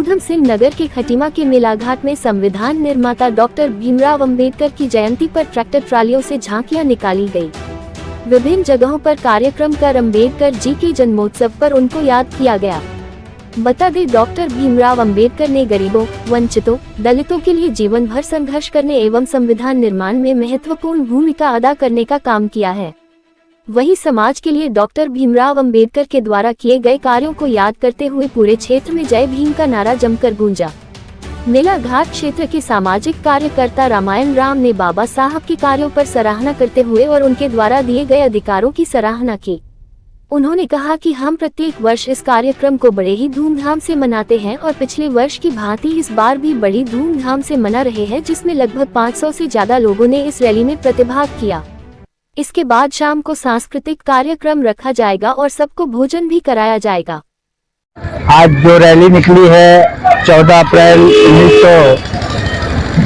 ऊधम सिंह नगर के खटीमा के मेलाघाट में संविधान निर्माता डॉक्टर भीमराव अंबेडकर की जयंती पर ट्रैक्टर ट्रालियों से झांकियां निकाली गई। विभिन्न जगहों पर कार्यक्रम कर अंबेडकर जी के जन्मोत्सव पर उनको याद किया गया। बता दें, डॉक्टर भीमराव अंबेडकर ने गरीबों, वंचितों, दलितों के लिए जीवन भर संघर्ष करने एवं संविधान निर्माण में महत्वपूर्ण भूमिका अदा करने का काम किया है। वहीं समाज के लिए डॉक्टर भीमराव अंबेडकर के द्वारा किए गए कार्यों को याद करते हुए पूरे क्षेत्र में जय भीम का नारा जमकर गूंजा। मेलाघाट क्षेत्र के सामाजिक कार्यकर्ता रामायण राम ने बाबा साहब के कार्यों पर सराहना करते हुए और उनके द्वारा दिए गए अधिकारों की सराहना की। उन्होंने कहा कि हम प्रत्येक वर्ष इस कार्यक्रम को बड़े ही धूमधाम से मनाते हैं और पिछले वर्ष की भांति इस बार भी बड़ी धूमधाम से मना रहे हैं, जिसमें लगभग 500 से ज्यादा लोगों ने इस रैली में प्रतिभाग किया। इसके बाद शाम को सांस्कृतिक कार्यक्रम रखा जाएगा और सबको भोजन भी कराया जाएगा। आज जो रैली निकली है 14 अप्रैल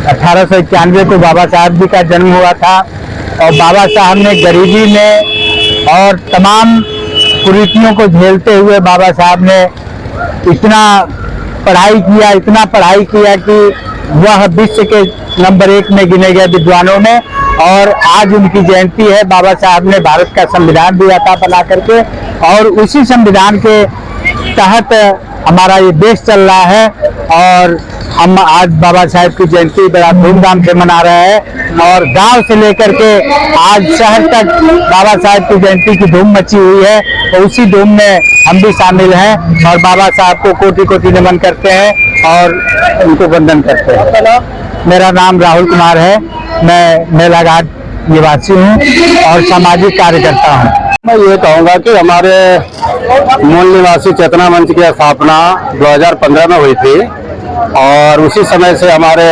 1891 को बाबा साहब जी का जन्म हुआ था और बाबा साहब ने गरीबी में और तमाम कुरीतियों को झेलते हुए बाबा साहब ने इतना पढ़ाई किया कि वह विश्व के नंबर 1 में गिने गए विद्वानों में। और आज उनकी जयंती है। बाबा साहब ने भारत का संविधान दिया था बना करके और उसी संविधान के तहत हमारा ये देश चल रहा है और हम आज बाबा साहब की जयंती बड़ा धूमधाम से मना रहे हैं और गांव से लेकर के आज शहर तक बाबा साहब की जयंती की धूम मची हुई है। तो उसी धूम में हम भी शामिल हैं और बाबा साहब को कोटि कोटि नमन करते हैं और उनको वंदन करते हैं। मेरा नाम राहुल कुमार है, मैं मेलाघाट निवासी हूँ और सामाजिक कार्यकर्ता हूँ। मैं ये कहूँगा कि हमारे मूल निवासी चेतना मंच की स्थापना 2015 में हुई थी और उसी समय से हमारे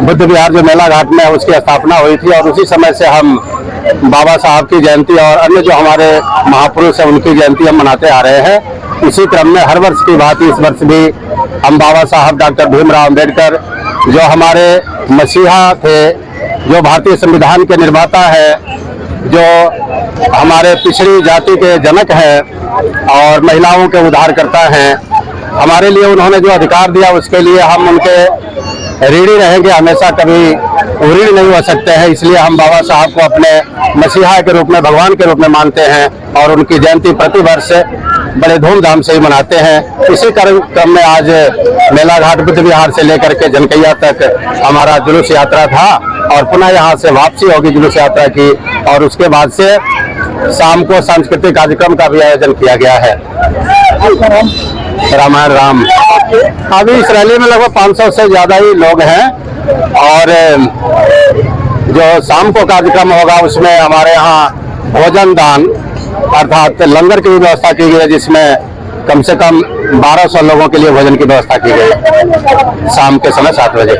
बुद्ध विहार जो मेलाघाट में है उसकी स्थापना हुई थी और उसी समय से हम बाबा साहब की जयंती और अन्य जो हमारे महापुरुष हैं उनकी जयंती हम मनाते आ रहे हैं। इसी क्रम में हर वर्ष की भांति इस वर्ष भी हम बाबा साहब डॉक्टर भीमराव अंबेडकर जो हमारे मसीहा थे, जो भारतीय संविधान के निर्माता है, जो हमारे पिछड़ी जाति के जनक हैं और महिलाओं के उद्धारकर्ता हैं, हमारे लिए उन्होंने जो अधिकार दिया उसके लिए हम उनके ऋणी रहेंगे, हमेशा कभी ऋणी नहीं हो सकते हैं। इसलिए हम बाबा साहब को अपने मसीहा के रूप में, भगवान के रूप में मानते हैं और उनकी जयंती प्रतिवर्ष बड़े धूमधाम से ही मनाते हैं। इसी कार्यक्रम में आज मेलाघाट बुद्ध विहार से लेकर के जनकैया तक हमारा जुलूस यात्रा था और पुनः यहाँ से वापसी होगी जुलूस यात्रा की और उसके बाद से शाम को सांस्कृतिक कार्यक्रम का भी आयोजन किया गया है। रामायण राम। अभी इस रैली में लगभग 500 से ज्यादा ही लोग हैं और जो शाम को कार्यक्रम होगा उसमें हमारे यहाँ भोजन दान अर्थात लंगर की भी व्यवस्था की गई है, जिसमें कम से कम 1200 लोगों के लिए भोजन की व्यवस्था की गई शाम के समय 7 बजे।